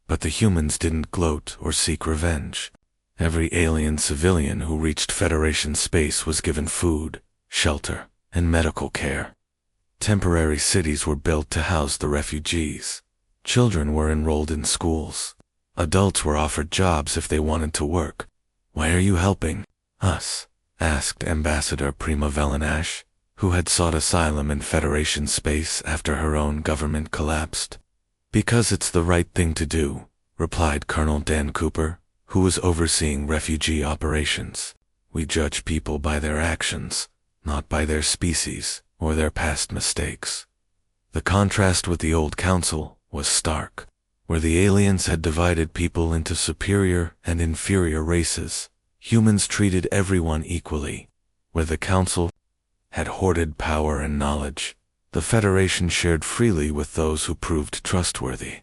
But the humans didn't gloat or seek revenge. Every alien civilian who reached Federation space was given food, shelter, and medical care. Temporary cities were built to house the refugees. Children were enrolled in schools. Adults were offered jobs if they wanted to work. "Why are you helping us?" asked Ambassador Prima Velanash, who had sought asylum in Federation space after her own government collapsed. "Because it's the right thing to do," replied Colonel Dan Cooper, who was overseeing refugee operations. "We judge people by their actions, not by their species or their past mistakes." The contrast with the old council was stark, where the aliens had divided people into superior and inferior races. Humans treated everyone equally. Where the council had hoarded power and knowledge, the Federation shared freely with those who proved trustworthy.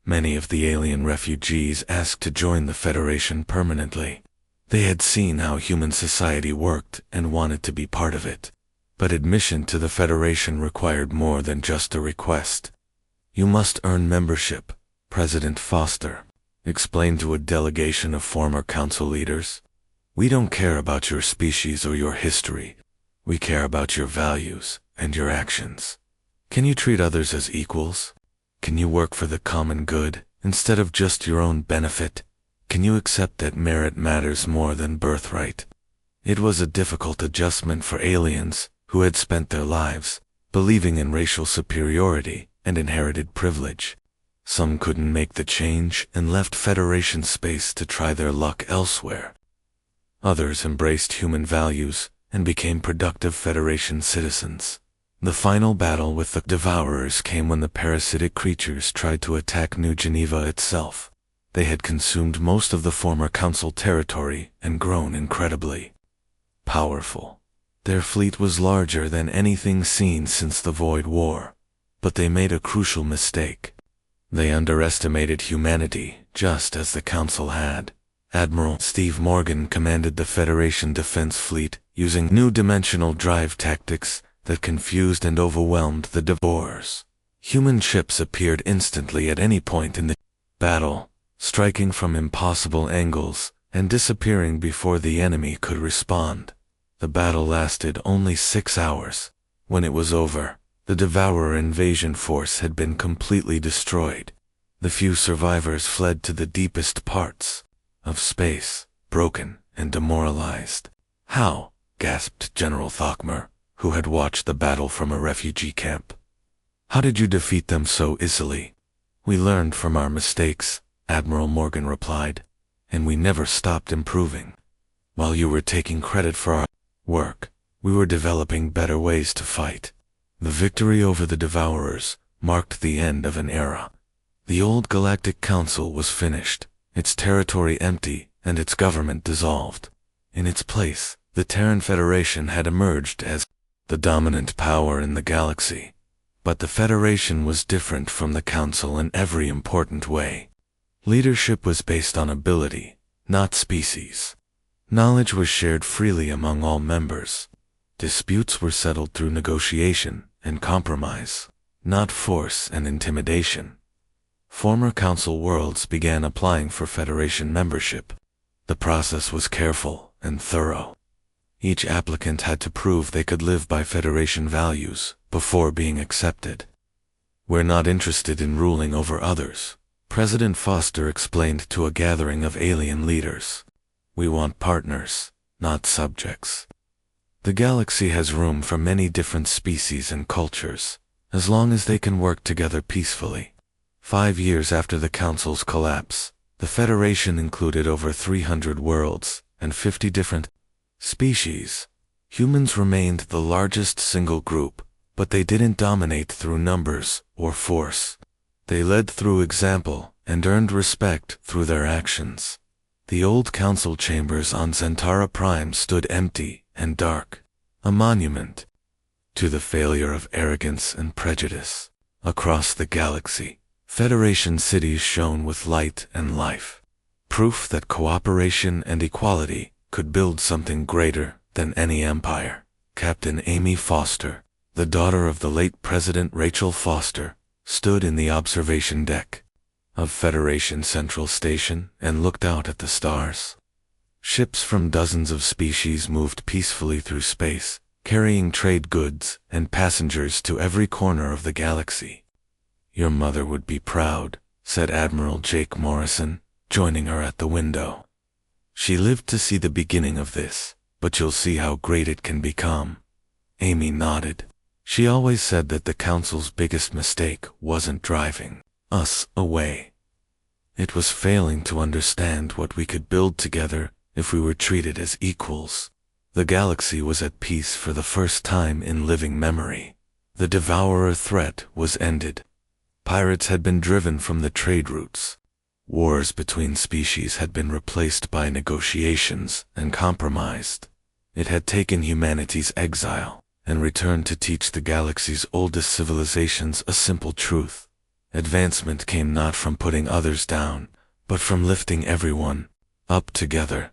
Many of the alien refugees asked to join the Federation permanently. They had seen how human society worked and wanted to be part of it. But admission to the Federation required more than just a request. "You must earn membership," President Foster explained to a delegation of former council leaders. "We don't care about your species or your history. We care about your values and your actions. Can you treat others as equals? Can you work for the common good instead of just your own benefit? Can you accept that merit matters more than birthright?" It was a difficult adjustment for aliens who had spent their lives believing in racial superiority and inherited privilege. Some couldn't make the change and left Federation space to try their luck elsewhere. Others embraced human values and became productive Federation citizens. The final battle with the Devourers came when the parasitic creatures tried to attack New Geneva itself. They had consumed most of the former Council territory and grown incredibly powerful. Their fleet was larger than anything seen since the Void War. But they made a crucial mistake. They underestimated humanity, just as the Council had. Admiral Steve Morgan commanded the Federation Defense Fleet using new dimensional drive tactics that confused and overwhelmed the Devourers. Human ships appeared instantly at any point in the battle, striking from impossible angles and disappearing before the enemy could respond. The battle lasted only 6 hours. When it was over, the Devourer invasion force had been completely destroyed. The few survivors fled to the deepest parts of space, broken and demoralized. "How?" gasped General Thokmer, who had watched the battle from a refugee camp. How did you defeat them so easily? We learned from our mistakes, Admiral Morgan replied, and we never stopped improving. While you were taking credit for our work, we were developing better ways to fight. The victory over the Devourers marked the end of an era. The old Galactic Council was finished, its territory empty, and its government dissolved. In its place, the Terran Federation had emerged as the dominant power in the galaxy. But the Federation was different from the Council in every important way. Leadership was based on ability, not species. Knowledge was shared freely among all members. Disputes were settled through negotiation and compromise, not force and intimidation. Former Council worlds began applying for Federation membership. The process was careful and thorough. Each applicant had to prove they could live by Federation values before being accepted. "We're not interested in ruling over others," President Foster explained to a gathering of alien leaders. "We want partners, not subjects. The galaxy has room for many different species and cultures, as long as they can work together peacefully." 5 years after the Council's collapse, the Federation included over 300 worlds and 50 different species. Humans remained the largest single group, but they didn't dominate through numbers or force. They led through example and earned respect through their actions. The old council chambers on Zentara Prime stood empty and dark, a monument to the failure of arrogance and prejudice. Across the galaxy, Federation cities shone with light and life, proof that cooperation and equality could build something greater than any empire. Captain Amy Foster, the daughter of the late President Rachel Foster, stood in the observation deck of Federation Central Station and looked out at the stars. Ships from dozens of species moved peacefully through space, carrying trade goods and passengers to every corner of the galaxy. "Your mother would be proud," said Admiral Jake Morrison, joining her at the window. "She lived to see the beginning of this, but you'll see how great it can become." Amy nodded. She always said that the Council's biggest mistake wasn't driving us away. It was failing to understand what we could build together if we were treated as equals. The galaxy was at peace for the first time in living memory. The Devourer threat was ended. Pirates had been driven from the trade routes. Wars between species had been replaced by negotiations and compromise. It had taken humanity's exile and returned to teach the galaxy's oldest civilizations a simple truth. Advancement came not from putting others down, but from lifting everyone up together.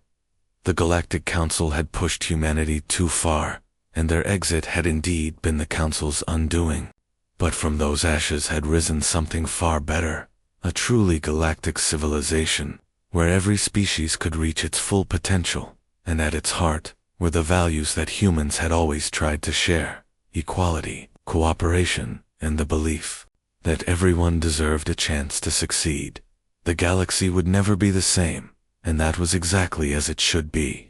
The Galactic Council had pushed humanity too far, and their exit had indeed been the Council's undoing. But from those ashes had risen something far better, a truly galactic civilization, where every species could reach its full potential, and at its heart were the values that humans had always tried to share: equality, cooperation, and the belief that everyone deserved a chance to succeed. The galaxy would never be the same, and that was exactly as it should be.